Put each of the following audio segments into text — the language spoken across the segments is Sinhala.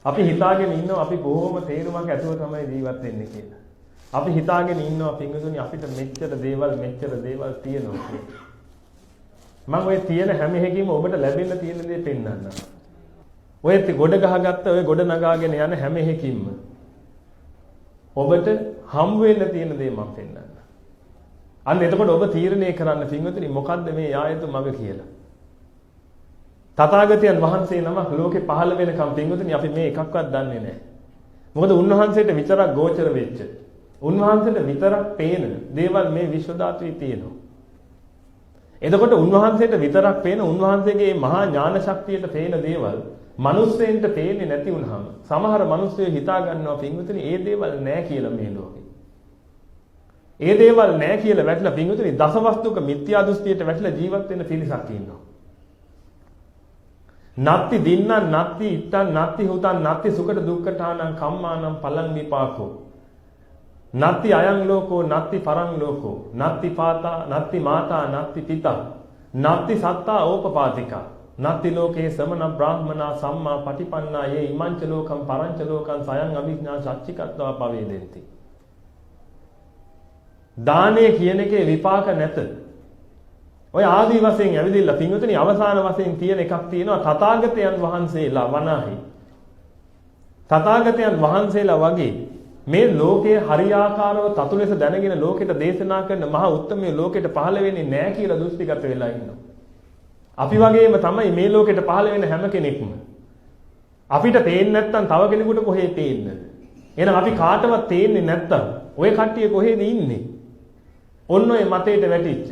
අපි හිතාගෙන ඉන්නවා අපි බොහොම තේරුමක් ඇතුව තමයි ජීවත් වෙන්නේ කියලා. අපි හිතාගෙන ඉන්නවා පින්වතුනි අපිට මෙච්චර දේවල් තියෙනවා කියලා. මම ඔය තියෙන හැම එකකින්ම ඔබට ලැබෙන්න තියෙන දේ පෙන්වන්නම්. ඔය ගොඩ ගහගත්ත ඔය ගොඩ නගාගෙන යන හැම එකකින්ම ඔබට හම් වෙන්න තියෙන දේ මම පෙන්වන්නම්. අන්න එතකොට ඔබ තීරණය කරන්න පින්වතුනි මොකද්ද මේ යායුතු මඟ කියලා. තථාගතයන් වහන්සේ නමක් ලෝකේ පහළ වෙනකම් පින්වතුනි අපි මේ එකක්වත් දන්නේ නැහැ. මොකද උන්වහන්සේට විතරක් ගෝචර වෙච්ච උන්වහන්සේට විතරක් පේන දේවල් මේ විශ්ව ධාතුවේ තියෙනවා. එතකොට උන්වහන්සේට විතරක් පේන උන්වහන්සේගේ මහා ඥාන ශක්තියට පේන දේවල් මිනිස්සෙන්ට පේන්නේ නැති වුනහම සමහර මිනිස්සු හිතා ගන්නවා පින්වතුනි ඒ දේවල් නැහැ කියලා මේ ලෝකේ. ඒ දේවල් නැහැ කියලා වැටලා පින්වතුනි දසවස්තුක මිත්‍යා දෘෂ්ටියට වැටලා ජීවත් වෙන පිරිසක් ඉන්නවා. නත්ති දින්න නත්ති ඉත්තන් නත්ති හුතන් නත්ති සුකට දුක්ඛඨානං කම්මානං පලං විපාකෝ නත්ති අයං ලෝකෝ නත්ති පරං ලෝකෝ නත්ති පාතා නත්ති මාතා නත්ති පිතා නත්ති සත්තා ඕපපාතිකා නත්ති ලෝකේ සමන බ්‍රාහ්මනා සම්මා පටිපන්නා යේ ඉමංච ලෝකම් පරංච ලෝකං සයං අභිඥා සච්චිකත්වා පවේදෙන්ති. දානය කියන එකේ විපාක නැත. ඔය ආදී වශයෙන් ඇවිදින්න පින්වතුනි අවසාන වශයෙන් තියෙන එකක් තියෙනවා තථාගතයන් වහන්සේලා වනාහි. තථාගතයන් වහන්සේලා වගේ මේ ලෝකයේ හරියාකාරව තතු ලෙස දැනගෙන ලෝකෙට දේශනා කරන මහා උත්තමයේ ලෝකෙට පහළ වෙන්නේ නැහැ කියලා දෘෂ්ටිගත වෙලා ඉන්නවා. අපි වගේම තමයි මේ ලෝකෙට පහළ වෙන හැම කෙනෙක්ම. අපිට පේන්නේ නැත්නම් තව කෙනෙකුට කොහේ පේන්නද? එහෙනම් අපි කාටවත් තේන්නේ නැත්නම් ඔය කට්ටිය කොහෙද ඉන්නේ? ඔන්න ඔය මතයට වැටිච්ච.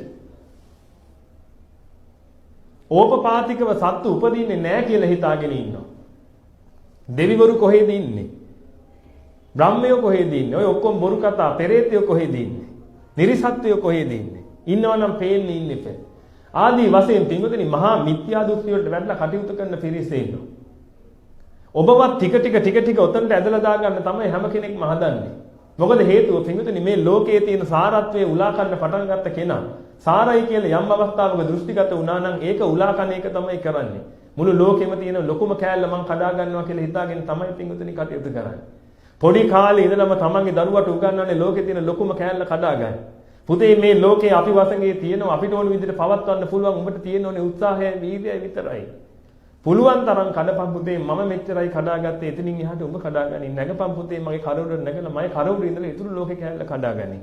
ඕපපාතිකව සත්තු උපදින්නේ නැහැ කියලා හිතාගෙන ඉන්නවා. දෙවිවරු කොහෙද ඉන්නේ? බ්‍රහ්මයෝ කොහෙද ඉන්නේ? ඔය ඔක්කොම බොරු කතා. පෙරේතයෝ කොහෙද ඉන්නේ? නිරිසත්ත්වයෝ කොහෙද ඉන්නේ? ඉන්නවනම් පේන්නේ ඉන්නේ. ආදී වශයෙන් පින්වතුනි මහා මිත්‍යා දෘෂ්ටි වලට වැටලා කටයුතු කරන පිරිස ඉන්නවා. ඔබවත් ටික ටික ඔතනට ඇදලා දාගන්න තමයි හැම කෙනෙක්ම හදන්නේ. මොකද හේතුව පින්වතුනි මේ ලෝකයේ තියෙන සාරත්වයේ උලා කරන්න පටන් ගත්ත කෙනා සාරයි කියලා යම් අවස්ථාවක දෘෂ්ටිගත වුණා නම් ඒක උලා කරන එක තමයි කරන්නේ. මුළු ලෝකෙම තියෙන ලොකුම කෑල්ල මං කඩා ගන්නවා කියලා හිතාගෙන තමයි පින්වතුනි කටයුතු කරන්නේ. පොඩි කාලේ ඉඳලම තමන්ගේ දරුවට උගන්වන්නේ ලෝකේ තියෙන ලොකුම කෑල්ල කඩා ගන්න. පුතේ මේ ලෝකේ අපි වසඟේ තියෙනවා අපිට ඕන විදිහට පවත්වන්න පුළුවන් උඹට තියෙන ඕනේ උත්සාහය වීර්යය විතරයි. පුළුවන් තරම් කඩපන් පුතේ මම මෙච්චරයි කඩාගත්තේ එතනින් එහාට උඹ කඩාගනින් නැගපන් පුතේ මගේ කරවුරට නැගලා මගේ කරවුරේ ඉඳලා ඉතුරු ලෝකේ කෑල්ල කඩාගනින්.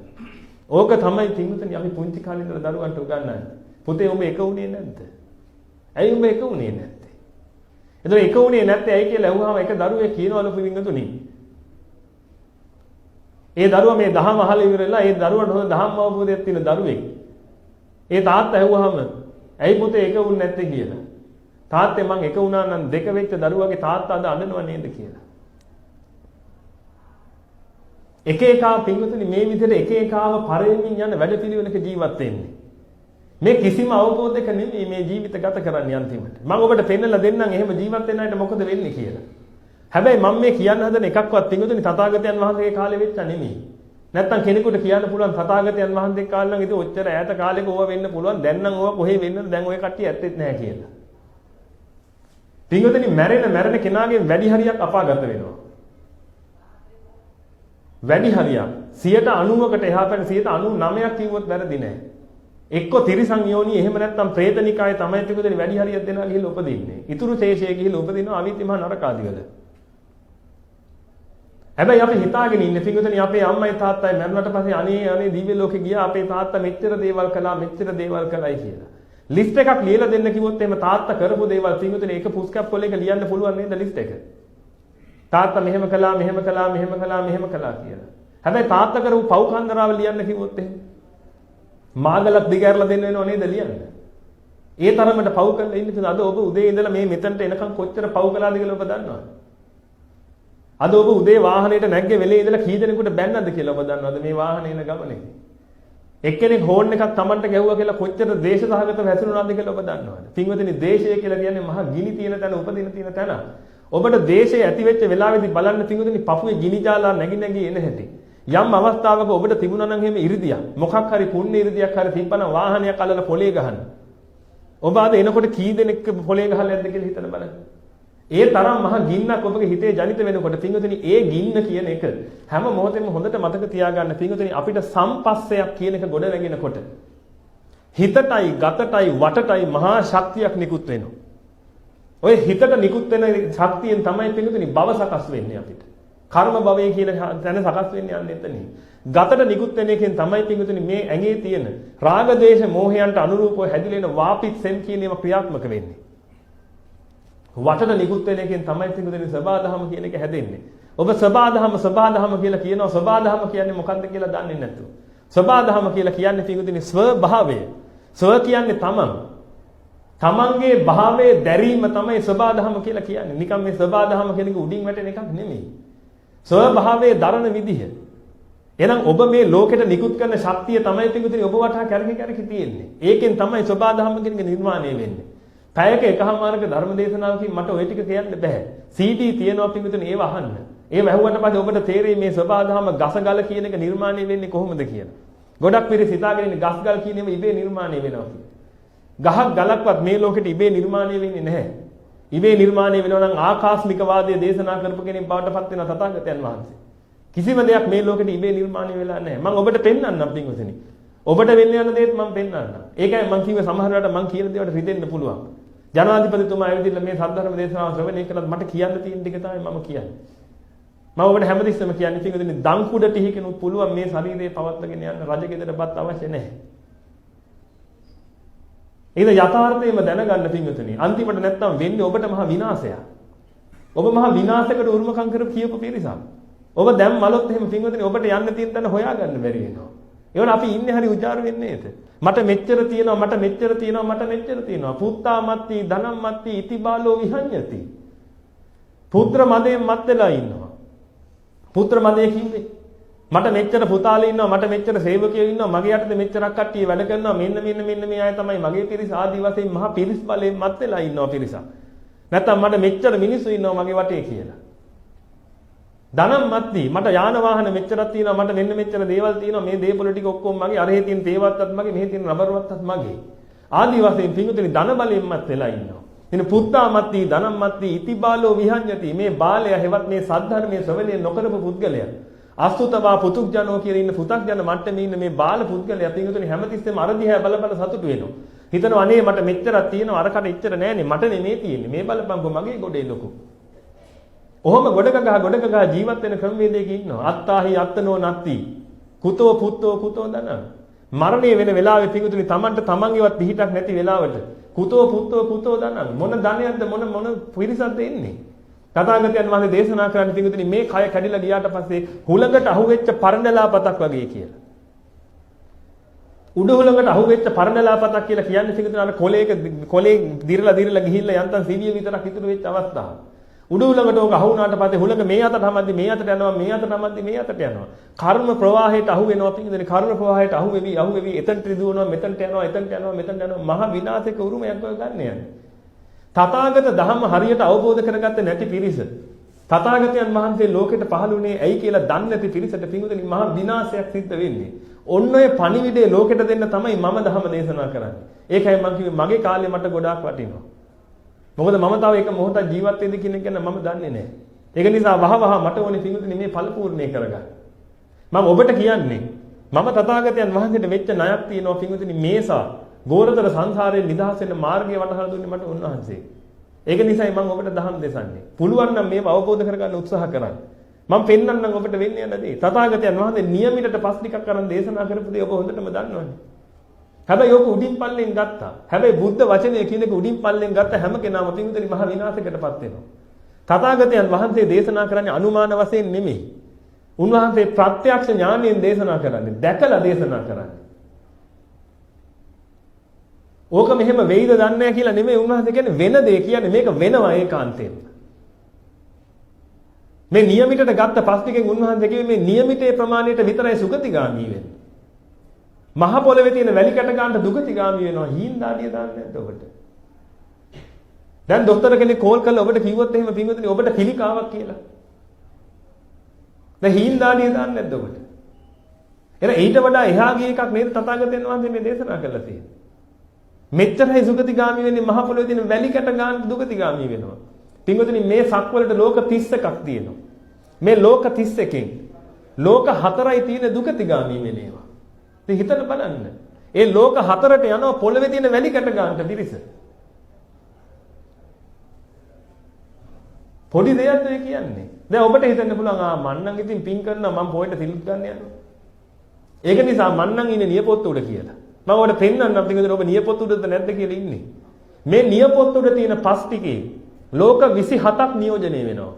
ඕක තමයි පින්වතුනි අපි පුංචි කාලේ ඉඳලා දරුවන්ට උගන්වන්නේ. පුතේ උඹ එක උනේ නැද්ද? ඇයි උඹ එක උනේ නැත්තේ? එතකොට එක උනේ නැත්තේ ඇයි කියලා අහුවාම එක දරුවෙක් කියනවලු පින්වතුනි. ඒ දරුවා මේ දහම අහලා ඉවරලා ඒ දරුවට හොඳ දහම් අවබෝධයක් තියෙන දරුවෙක්. ඒ තාත්තා ඇහුවාම ඇයි පුතේ එක උන්නේ නැත්තේ කියලා. තාත්තේ මං එක වුණා නම් දෙක වෙච්ච දරුවාගේ තාත්තා අද අඬනවා නේද කියලා. එක එකා පින්වතුනි මේ විදිහට එක එකාව පරෙමින් යන වැඩපිළිවෙලක ජීවත් වෙන්නේ. මේ කිසිම අවබෝධයක නෙමෙයි මේ ජීවිත ගත කරන්නේ අන්තිමට. මම ඔබට පෙන්නලා දෙන්නම් එහෙම ජීවත් වෙන්න අයට මොකද වෙන්නේ කියලා. හැබැයි මම මේ කියන්න හදන එකක්වත් පින්වතුනි තථාගතයන් වහන්සේගේ කාලේ වෙච්ච නෙමෙයි. නැත්තම් කෙනෙකුට කියන්න පුළුවන් තථාගතයන් වහන්සේගේ කාලේ නම් ඉතින් ඔච්චර ඈත කාලෙක ඕවා වෙන්න පුළුවන්. දැන් නම් ඕවා කොහේ වෙන්නද? දැන් ඔය කට්ටිය ඇත්තෙත් නැහැ කියලා. පින්වතුනි මැරෙන කෙනාගෙන් වැඩි හරියක් අපාගත වෙනවා. වැඩි හරියක් 90%කට එහා පැන 99%ක් කිව්වොත් වැරදි නෑ. එක්ක තිරිසන් යෝනි එහෙම නැත්නම් പ്രേතනිකායේ තමයි පිටුදෙන වැඩි හරියක් දෙනවා ගිහිල්ලා උපදින්නේ. ඊතුරු ශේෂයේ ගිහිල්ලා උපදිනවා අවිති මහ නරක ආදිවල. හැබැයි අපි හිතාගෙන ඉන්නේ පිටුදෙන අපේ අම්මයි තාත්තයි මැරුණට පස්සේ අනේ දිව්‍ය ලෝකේ ගියා අපේ තාත්තා මෙච්චර දේවල් කළා කළායි කියලා. ලිස්ට් එකක් ලියලා දෙන්න කිව්වොත් එහෙම තාත්තා කරපු දේවල් පිටුදෙන ඒක පුස්කප් පොලේක ලියන්න පුළුවන් නේද ලිස්ට් එක? තාත්තා මෙහෙම කළා කියලා. හැබැයි තාත්තා කරපු පව් කන්දරාව ලියන්න කිව්වොත් එහෙම මාගලක් දිගහැරලා දෙන්න වෙනව නේද ලියන්න? ඒ තරමට පව් කරලා ඉන්නේ අද ඔබ උදේ ඉඳලා මේ මෙතනට එනකන් කොච්චර පව් කළාද කියලා ඔබ දන්නවද? අද ඔබ උදේ වාහනේට නැග්ගේ වෙලේ ඉඳලා කී දෙනෙකුට බැන්නද කියලා ඔබ දන්නවද මේ වාහනේ යන ගමනේ? එක්කෙනෙක් හෝන් එකක් Tamanට ගැහුවා කියලා කොච්චර ද්වේෂ සහගතව හැසිරුණාද කියලා ඔබ දන්නවද? පින්වතුනි දේශය කියලා කියන්නේ මහා ගිනි තියෙන තැන උපදින තියෙන තැන. ඔබට දේශය ඇති වෙච්ච වෙලාවේදී බලන්න පින්වතුනි පපුවේ ගිනි ජාලා නැగి එන හැටි. යම් අවස්ථාවක ඔබට තිබුණා නම් එහෙම ඉරිදියක් මොකක් හරි පුණ්‍ය ඉරිදියක් හරි තිබ්බනම් වාහනයක් අල්ලලා පොලේ ගහන්න. ඔබ අද එනකොට කී දෙනෙක් පොලේ ගහලා ඇද්ද කියලා හිතලා බලන්න. ඒ තරම් මහ ගින්නක් ඔබගේ හිතේ ජනිත වෙනකොට පින්වතුනි ඒ ගින්න කියන එක හැම මොහොතෙම හොඳට මතක තියාගන්න පින්වතුනි අපිට සම්පස්සයක් කියන එක ගොඩ නැගෙනකොට හිතටයි ගතටයි වටටයි මහා ශක්තියක් නිකුත් වෙනවා. ඔය හිතට නිකුත් වෙන ශක්තියෙන් තමයි පින්වතුනි භව සකස් වෙන්නේ අපිට. කර්ම භවය කියන තැන සකස් වෙන්නේ යන්නේ එතනින්. ගතට නිකුත් වෙන එකෙන් තමයි පින්වතුනි මේ ඇඟේ තියෙන රාග දේශ මොහයන්ට අනුරූපව හැදිලෙන වාපිත් සෙන් කියන ඒවා ක්‍රියාත්මක වෙන්නේ. වටට නිකුත් වෙන එකෙන් තමයි පින්වතුනි සබාධම කියන එක හැදෙන්නේ. ඔබ සබාධම කියලා කියනවා. සබාධම කියන්නේ මොකක්ද කියලා දන්නේ නැතුව. සබාධම කියලා කියන්නේ පින්වතුනි ස්වභාවය. ස්ව කියන්නේ තමන්. තමන්ගේ භාවයේ දැරීම තමයි සබාධම කියලා කියන්නේ. නිකම් මේ සබාධම කියන එක උඩින් වැටෙන එකක් නෙමෙයි. ස්වභාවයේ දරන විදිහ. එහෙනම් ඔබ මේ ලෝකෙට නිකුත් කරන ශක්තිය තමයි පින්වතුනි ඔබ වටා කැරකි තියෙන්නේ. ඒකෙන් තමයි සබාධම කියන එක නිර්මාණය වෙන්නේ. පැයක එකහමාරක ධර්ම දේශනාවකින් මට ওই ටික කියන්න බෑ. CD තියෙනවා පින්වතුනි ඒව අහන්න. ඒව ඇහුවට පස්සේ ඔබට තේරෙයි මේ සබාධම ගසගල කියන එක නිර්මාණය වෙන්නේ කොහොමද කියලා. ගොඩක් පිරිස හිතාගෙන ඉන්නේ ගස්ගල් කියන ඒවා ඉබේ නිර්මාණය වෙනවා කියලා. ගහක් ගලක්වත් මේ ලෝකෙට ඉබේ නිර්මාණය වෙන්නේ නැහැ. ඉබේ නිර්මාණය වෙනවා නම් ආකාශනික වාදයේ දේශනා කරපු කෙනෙක් බවට පත් වෙන තථාගතයන් වහන්සේ. කිසිම දෙයක් මේ ලෝකෙට ඉබේ නිර්මාණය වෙලා නැහැ. මම ඔබට පෙන්වන්නම් පින්වතුනි. ඔබට වෙන්න යන දේත් මම පෙන්වන්නම්. ඒකයි මම කිව්වේ සමහර වෙලාවට මම කියන දේවල් රිදෙන්න පුළුවන්. ජනාධිපතිතුමා ඇවිදලා මේ සද්ධර්ම දේශනාව ශ්‍රවණය කළත් මට කියන්න තියෙන ටික තමයි මම කියන්නේ. මම ඔබට හැමතිස්සෙම කියන්නේ පින්වතුනි දන් කුඩ ටිකකිනුත් පුළුවන් මේ ශරීරය පවත්වාගෙන යන්න රජගෙදරපත් අවශ්‍ය නැහැ. ඒක යථාර්ථයෙන්ම දැනගන්න පින්වතුනි. අන්තිමට නැත්තම් වෙන්නේ ඔබට මහ විනාශයක්. ඔබ මහ විනාශයකට උරුමකම් කරපු කියපු පිරිසක්. ඔබ දැන් මලොත් එහෙම පින්වතුනි ඔබට යන්න තියෙන තැන හොයාගන්න බැරි වෙනවා. ඒවන අපි ඉන්නේ හරි උජාරු වෙන්නේ නේද? මට මෙච්චර තියෙනවා මට මෙච්චර තියෙනවා පුත්තා මත්ති ධනම් මත්ති ඉතිබාලෝ විහඤ්ඤති. පුත්‍ර මදයෙන් මත් වෙලා ඉන්නවා. පුත්‍ර මදය කිව්වේ මට මෙච්චර පුතාලේ ඉන්නවා මට මෙච්චර සේවකයෝ ඉන්නවා මගේ යටතේ මෙච්චරක් කට්ටිය වැඩ කරනවා මෙන්න මේ අය තමයි මගේ පිරිස ආදි වශයෙන් මහා පිරිස් බලයෙන් මත් වෙලා ඉන්නවා පිරිසක්. නැත්තම් මට මෙච්චර මිනිස්සු ඉන්නවා මගේ වටේ කියලා. ධනම් මත්ති මට යාන වාහන මෙච්චරක් තියෙනවා මට මෙන්න මෙච්චර දේවල් තියෙනවා මේ දේපොළ ටික ඔක්කොම මගේ අරහේ තියෙන තේවත්තත් මගේ මෙහි තියෙන රබර්වත්තත් මගේ ආදි වශයෙන් පිඟුතුනි ධන බලයෙන් මත් වෙලා ඉන්නවා. එන පුත්තා මත්ති ධනම් මත්ති ඉතිබාලෝ විහඤ්ඤති මේ බාලය හෙවත් මේ සද්ධර්මයේ ශ්‍රවණය නොකරපු පුද්ගලයා අසුතවා පුතුක්ජනෝ කියලා ඉන්න පුතක්ජන මට්ටමේ ඉන්න මේ බාල පුද්ගලයා පිඟුතුනි හැමතිස්සෙම අර දිහා බල සතුටු වෙනවා. හිතනවා අනේ මට මෙච්චරක් තියෙනවා අරකට එච්චර නෑනේ මට නෙමේ තියෙන්නේ මේ බලපංකෝ මගේ ගොඩේ ලොකු. ඔහොම ගොඩක ගහ ජීවත් වෙන ක්‍රමවේදයක ඉන්නවා. අත්තාහි අත්තනෝ නත්ති. කුතෝ පුත්තෝ දන. මරණය වෙන වෙලාවේ පිඟුතුනි Tamanට Tamanගේවත් පිහිටක් නැති වෙලාවට කුතෝ පුත්තෝ දන. මොන ධනයක්ද මොන පිරිසක්ද එන්නේ? තථාගතයන් වහන්සේ දේශනා කරන්නේ පිඟුතුනි මේ කය කැඩිලා ගියාට පස්සේ හුලඟට අහුවෙච්ච පරණලාපතක් වගේ කියලා. උඩ හුලඟට අහුවෙච්ච පරණලාපතක් කියලා කියන්නේ පිඟුතුනි අර කොලේ දිරලා ගිහිල්ලා යන්තම් සිවිය විතරක් ඉතුරු වෙච්ච අවස්ථාව. උඩ හුලඟට ඕක අහු වුණාට පස්සේ හුලඟ මේ අතට හැමද්දි මේ අතට යනවා මේ අතට හැමද්දි මේ අතට යනවා. කර්ම ප්‍රවාහයට අහු වෙනවා පිටින් කර්ම ප්‍රවාහයට අහු වෙවි එතනට රිදුවනවා මෙතනට යනවා මහ විනාශක උරුමයක් ඔය ගන්න යන්නේ. තථාගත ධම්ම හරියට අවබෝධ කරගත්තේ නැති පිරිස. තථාගතයන් වහන්සේ ලෝකෙට පහළුනේ ඇයි කියලා දන්නේ නැති පිරිසට පිටුදෙනි මහ විනාශයක් සිද්ධ වෙන්නේ. ඔන්න ඔය පණිවිඩය ලෝකෙට දෙන්න තමයි මම ධම්ම දේශනා කරන්නේ. ඒකයි මම කිව්වේ මගේ කාලේ මට ගොඩාක් වටිනවා. මොකද මම තව එක මොහොතක් ජීවත් වෙන්න කියන එක ගැන මම දන්නේ නැහැ. ඒක නිසා වහවහ මට ඕනේ පිටුදෙනි මේ පරිපූර්ණේ කරගන්න. මම ඔබට කියන්නේ මම තථාගතයන් වහන්සේට වෙච්ච ණයක් තියෙනවා පිටුදෙනි මේසා ගෝරතර සංසාරයෙන් නිදහස් වෙන්න මාර්ගය වටහලා දුන්නේ මට උන්වහන්සේ. ඒක නිසායි මම ඔබට දහම් දෙසන්නේ. පුළුවන් නම් මේව අවබෝධ කරගන්න උත්සාහ කරන්න. මම පෙන්වන්නම් ඔබට වෙන්නේ යන දේ. තථාගතයන් වහන්සේ නියමිතට පස් ටිකක් කරන් දේශනා කරපු දේ ඔබ හොඳටම දන්නවනේ. හැබැයි ඔක උඩින් පල්ලෙන් ගත්තා. හැබැයි බුද්ධ වචනය කියන එක උඩින් පල්ලෙන් ගත්ත හැම කෙනාම පින්විතනි මහ විනාශයකටපත් වෙනවා. තථාගතයන් වහන්සේ දේශනා කරන්නේ අනුමාන වශයෙන් නෙමෙයි. උන්වහන්සේ ප්‍රත්‍යක්ෂ ඥාණයෙන් දේශනා කරන්නේ. දැකලා දේශනා කරන්නේ. ඕක මෙහෙම වෙයිද දන්නේ නැහැ කියලා නෙමෙයි උන්වහන්සේ කියන්නේ වෙන දේ කියන්නේ මේක වෙනවා ඒකාන්තයෙන්. මේ නියමිතට ගත්ත පස් ටිකෙන් උන්වහන්සේ කිව්වේ මේ නියමිතේ ප්‍රමාණයට විතරයි සුගතිගාමී වෙන්නේ. මහ පොළවේ තියෙන වැලි කැට ගන්නට දුගතිගාමී වෙනවා. හීන්දාඩිය දාන්නේ නැද්ද ඔබට? දැන් දොස්තර කෙනෙක් කෝල් කරලා ඔබට කිව්වොත් එහෙම පින්වතුනි ඔබට පිළිකාවක් කියලා. දැන් හීන්දාඩිය දාන්නේ නැද්ද ඔබට? එහෙනම් ඊට වඩා එහා ගිය එකක් නේද තථාගතයන් වහන්සේ මේ දේශනා කළා තියෙන්නේ. මෙච්චරයි සුගතිගාමී වෙන්නේ මහ පොළොවේ තියෙන වැලි කැට ගන්න දුගතිගාමී වෙනවා. පින්වතුනි මේ සක්වලට ලෝක 31ක් තියෙනවා. මේ ලෝක 31කින් ලෝක 4යි තියෙන දුකතිගාමී වෙන ඒවා. ඉතින් හිතන්න බලන්න. ඒ ලෝක 4ට යනවා පොළවේ තියෙන වැලි කැට ගන්නට පිරිස. පොඩි දෙයක් නෙවෙයි කියන්නේ. දැන් ඔබට හිතන්න පුළුවන් මං නම් ඉතින් පින් කරනවා මං පොයට සිල් ගන්න යනවා. ඒක නිසා මං නම් ඉන්නේ නියපොත්ත උඩ කියලා. මම ඔබට පෙන්නන්නම් පිටින් ඔබ නියපොත්ත උඩද නැද්ද කියලා ඉන්නේ. මේ නියපොත්ත උඩ තියෙන පස් ටිකේ ලෝක 27ක් නියෝජනය වෙනවා.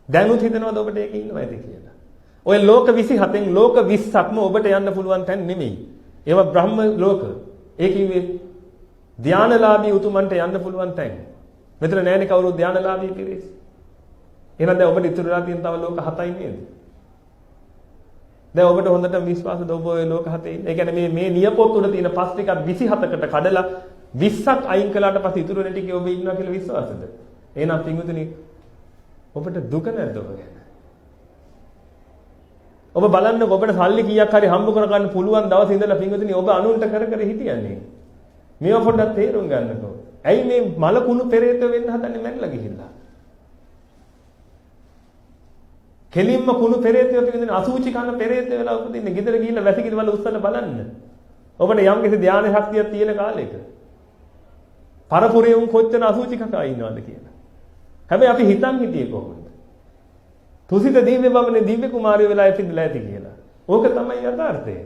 දැනුත් හිතනවාද ඔබට ඒක ඉන්නවද කියලා. ඔය ලෝක 27න් ලෝක 20ක්ම ඔබට යන්න පුළුවන් තැන් නෙමෙයි. ඒවා බ්‍රහ්ම ලෝක. ඒ කිව්වේ ධානලාභී උතුමන්ට යන්න පුළුවන් තැන්. මෙතන නැහැනේ කවුරුත් ධානලාභී පිරිස. එහෙනම් දැන් ඔබට ඉතුරුලා තියෙන තව ලෝක 7යි නේද? දැන් ඔබට හොඳට විශ්වාසද ඔබ ඔය ලෝක 7 ඉන්නේ. ඒ කියන්නේ මේ නියපොත් උඩ තියෙන පස් ටිකක් 27කට කඩලා 20ක් අයින් කළාට පස්සේ ඉතුරු වෙන ටිකේ ඔබ ඉන්නවා කියලා විශ්වාසද? එහෙනම් පින්වතුනි ඔබට දුක නැද්ද ඔබ ගැන? ඔබ බලන්න ඔබට සල්ලි කීයක් හරි හම්බ කරගන්න පුළුවන් දවස් ඉඳලා පින්වතුනි ඔබ අනුන්ට කර කර හිටියන්නේ. මේව පොඩ්ඩක් තේරුම් ගන්නකෝ. ඇයි මේ මල කුණු පෙරේත වෙන්න හදන්නේ මැරිලා ගිහිල්ලා? කෙලින්ම කුණු පෙරේතයෝ පින්වතුනි අසුචි කන පෙරේත වෙලා උපදින්නේ. ගෙදර ගිහිල්ලා වැසිකිලි වල උස්සලා බලන්න. ඔබට යම් කිසි ධානය ශක්තියක් තියෙන කාලයක. පරපුරේ උන් කොච්චර අසුචි කකා ඉන්නවද කියලා. හැබැයි අපි හිතන් හිටියේ කොහොමද? තුසිත දිව්‍ය බවනේ දිව්‍ය කුමාරයෝ වෙලා ඉපිදලා ඇති කියලා. ඕක තමයි යථාර්ථය.